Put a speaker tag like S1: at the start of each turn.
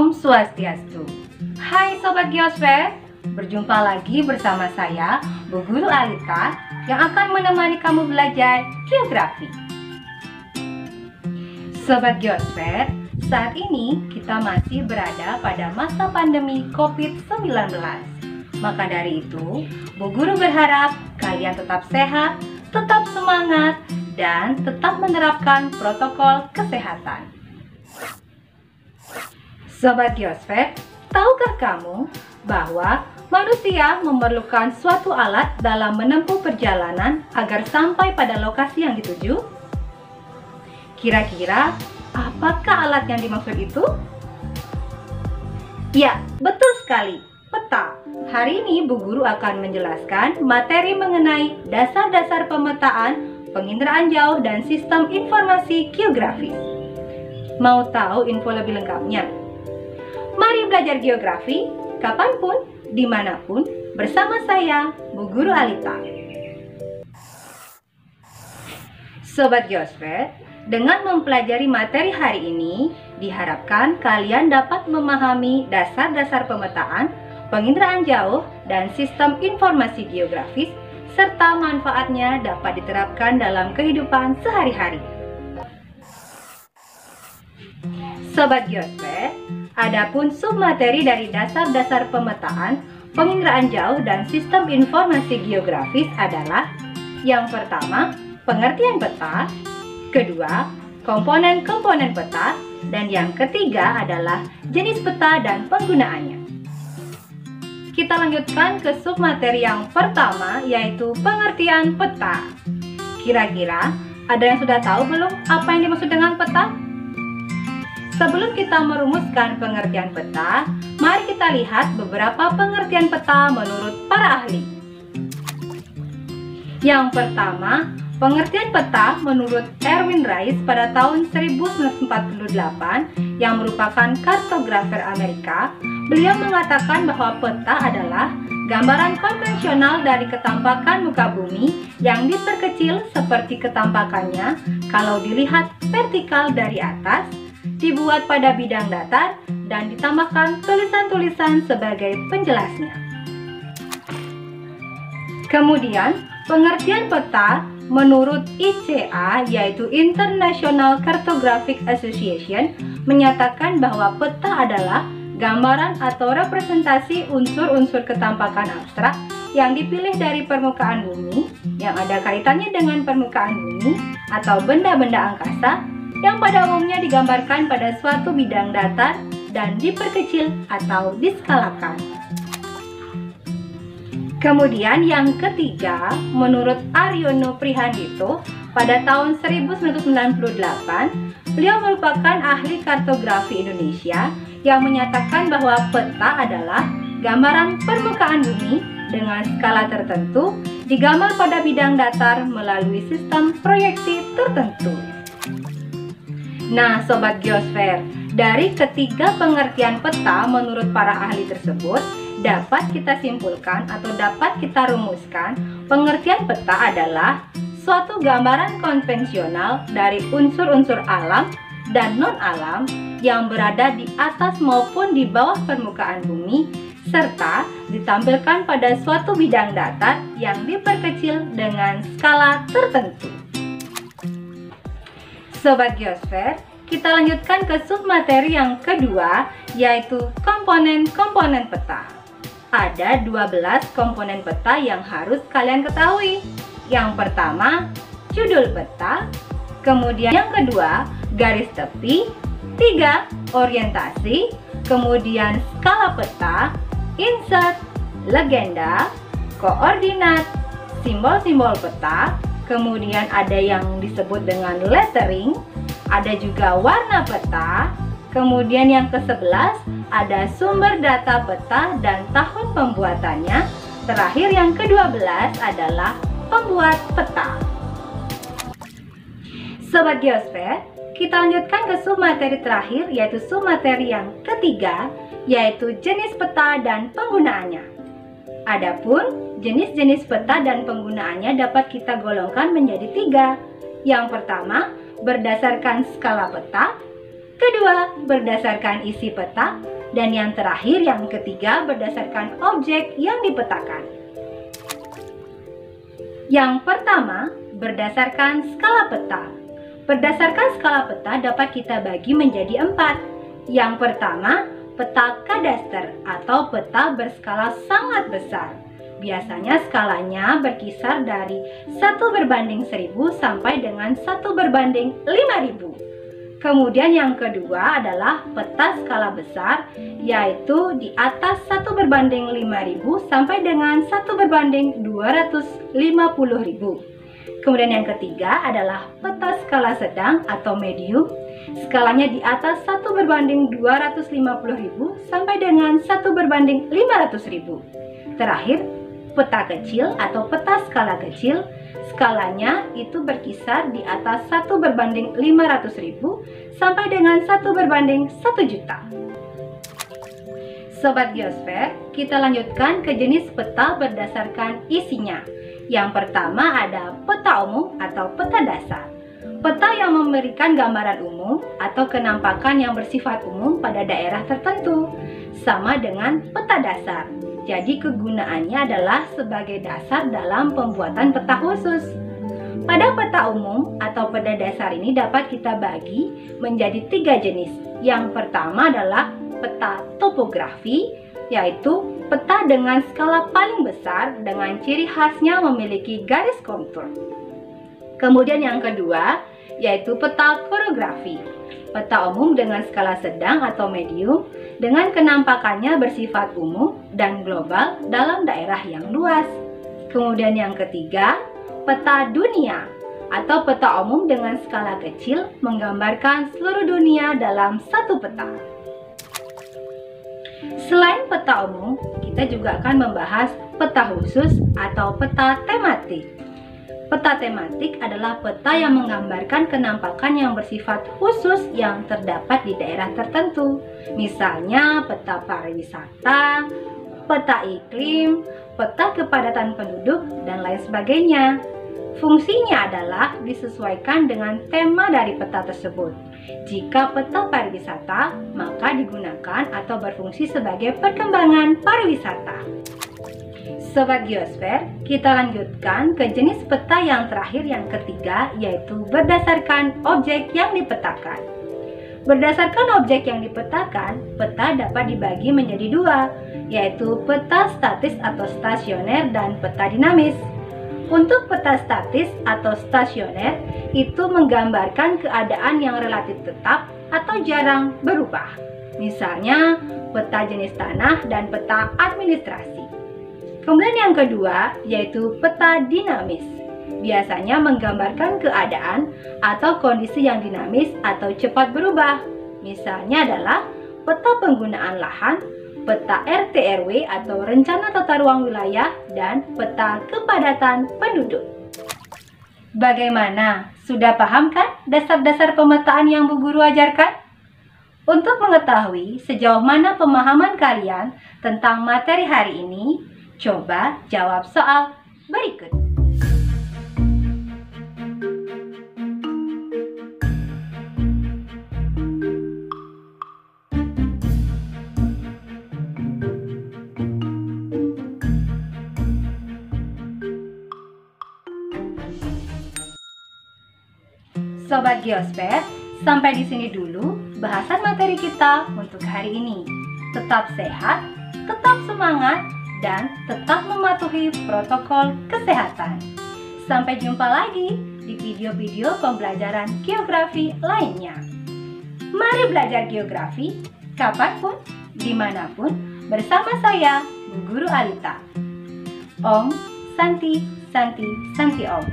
S1: Om Swastiastu. Hai Sobat Geosfer, berjumpa lagi bersama saya, Bu Guru Alita, yang akan menemani kamu belajar geografi. Sobat Geosfer, saat ini kita masih berada pada masa pandemi COVID-19. Maka dari itu, Bu Guru berharap kalian tetap sehat, tetap semangat, dan tetap menerapkan protokol kesehatan. Sobat Geosfer, tahukah kamu bahwa manusia memerlukan suatu alat dalam menempuh perjalanan agar sampai pada lokasi yang dituju? Kira-kira apakah alat yang dimaksud itu? Ya, betul sekali, peta. Hari ini Bu Guru akan menjelaskan materi mengenai dasar-dasar pemetaan, penginderaan jauh, dan sistem informasi geografis. Mau tahu info lebih lengkapnya? Mari belajar geografi, kapanpun, dimanapun, bersama saya, Bu Guru Alita. Sobat Geosfer, dengan mempelajari materi hari ini, diharapkan kalian dapat memahami dasar-dasar pemetaan, penginderaan jauh, dan sistem informasi geografis, serta manfaatnya dapat diterapkan dalam kehidupan sehari-hari. Sobat Geosfer, adapun submateri dari dasar-dasar pemetaan, penginderaan jauh, dan sistem informasi geografis adalah: yang pertama, pengertian peta; kedua, komponen-komponen peta; dan yang ketiga adalah jenis peta dan penggunaannya. Kita lanjutkan ke submateri yang pertama, yaitu pengertian peta. Kira-kira ada yang sudah tahu belum apa yang dimaksud dengan peta? Sebelum kita merumuskan pengertian peta, mari kita lihat beberapa pengertian peta menurut para ahli. Yang pertama, pengertian peta menurut Erwin Rice pada tahun 1948 yang merupakan kartografer Amerika. Beliau mengatakan bahwa peta adalah gambaran konvensional dari ketampakan muka bumi yang diperkecil seperti ketampakannya kalau dilihat vertikal dari atas, dibuat pada bidang datar, dan ditambahkan tulisan-tulisan sebagai penjelasnya. Kemudian, pengertian peta menurut ICA, yaitu International Cartographic Association, menyatakan bahwa peta adalah gambaran atau representasi unsur-unsur ketampakan abstrak yang dipilih dari permukaan bumi, yang ada kaitannya dengan permukaan bumi atau benda-benda angkasa, yang pada umumnya digambarkan pada suatu bidang datar dan diperkecil atau diskalakan. Kemudian yang ketiga, menurut Aryono Prihandito pada tahun 1998, beliau merupakan ahli kartografi Indonesia yang menyatakan bahwa peta adalah gambaran permukaan bumi dengan skala tertentu digambar pada bidang datar melalui sistem proyeksi tertentu. Nah, Sobat Geosfer, dari ketiga pengertian peta menurut para ahli tersebut, dapat kita simpulkan atau dapat kita rumuskan, pengertian peta adalah suatu gambaran konvensional dari unsur-unsur alam dan non-alam yang berada di atas maupun di bawah permukaan bumi, serta ditampilkan pada suatu bidang datar yang diperkecil dengan skala tertentu. Sobat Geosfer, kita lanjutkan ke submateri yang kedua, yaitu komponen-komponen peta. Ada 12 komponen peta yang harus kalian ketahui. Yang pertama, judul peta. Kemudian yang kedua, garis tepi. 3, orientasi. Kemudian skala peta, insert, legenda, koordinat, simbol-simbol peta. Kemudian ada yang disebut dengan lettering, ada juga warna peta. Kemudian yang ke-11 ada sumber data peta dan tahun pembuatannya. Terakhir yang ke-12 adalah pembuat peta. Sobat Geosfer, kita lanjutkan ke submateri terakhir, yaitu submateri yang ketiga, yaitu jenis peta dan penggunaannya. Adapun jenis-jenis peta dan penggunaannya dapat kita golongkan menjadi 3. Yang pertama, berdasarkan skala peta. Kedua, berdasarkan isi peta. Dan yang terakhir, yang ketiga, berdasarkan objek yang dipetakan. Yang pertama, berdasarkan skala peta. Berdasarkan skala peta dapat kita bagi menjadi 4. Yang pertama, peta kadaster atau peta berskala sangat besar. Biasanya skalanya berkisar dari 1/1000 sampai dengan 1/5000. Kemudian yang kedua adalah peta skala besar, yaitu di atas 1/5000 sampai dengan 1/250.000. Kemudian yang ketiga adalah peta skala sedang atau medium, skalanya di atas 1/250.000 sampai dengan 1/500.000. Terakhir, peta kecil atau peta skala kecil, skalanya itu berkisar di atas 1/500.000 sampai dengan 1/1.000.000. Sobat Geosfer, kita lanjutkan ke jenis peta berdasarkan isinya. Yang pertama ada peta umum atau peta dasar. Peta yang memberikan gambaran umum atau kenampakan yang bersifat umum pada daerah tertentu, sama dengan peta dasar. Jadi kegunaannya adalah sebagai dasar dalam pembuatan peta khusus. Pada peta umum atau peta dasar ini dapat kita bagi menjadi 3 jenis. Yang pertama adalah peta topografi, yaitu peta dengan skala paling besar dengan ciri khasnya memiliki garis kontur. Kemudian yang kedua yaitu peta korografi. Peta umum dengan skala sedang atau medium dengan kenampakannya bersifat umum dan global dalam daerah yang luas. Kemudian yang ketiga, peta dunia atau peta umum dengan skala kecil menggambarkan seluruh dunia dalam satu peta. Selain peta umum, kita juga akan membahas peta khusus atau peta tematik. Peta tematik adalah peta yang menggambarkan kenampakan yang bersifat khusus yang terdapat di daerah tertentu. Misalnya peta pariwisata, peta iklim, peta kepadatan penduduk, dan lain sebagainya. Fungsinya adalah disesuaikan dengan tema dari peta tersebut. Jika peta pariwisata, maka digunakan atau berfungsi sebagai perkembangan pariwisata. Sobat Geosfer, kita lanjutkan ke jenis peta yang terakhir, yang ketiga, yaitu berdasarkan objek yang dipetakan. Berdasarkan objek yang dipetakan, peta dapat dibagi menjadi 2, yaitu peta statis atau stasioner dan peta dinamis. Untuk peta statis atau stasioner, itu menggambarkan keadaan yang relatif tetap atau jarang berubah. Misalnya, peta jenis tanah dan peta administrasi. Kemudian yang kedua, yaitu peta dinamis. Biasanya menggambarkan keadaan atau kondisi yang dinamis atau cepat berubah. Misalnya adalah peta penggunaan lahan, peta RT/RW atau rencana tata ruang wilayah, dan peta kepadatan penduduk. Bagaimana? Sudah paham kan dasar-dasar pemetaan yang Bu Guru ajarkan? Untuk mengetahui sejauh mana pemahaman kalian tentang materi hari ini, coba jawab soal berikut. Sobat Geosfer, sampai di sini dulu bahasan materi kita untuk hari ini. Tetap sehat, tetap semangat, dan tetap mematuhi protokol kesehatan. Sampai jumpa lagi di video-video pembelajaran geografi lainnya. Mari belajar geografi kapanpun, dimanapun, bersama saya, Bu Guru Alita. Om Santi Santi Santi Om.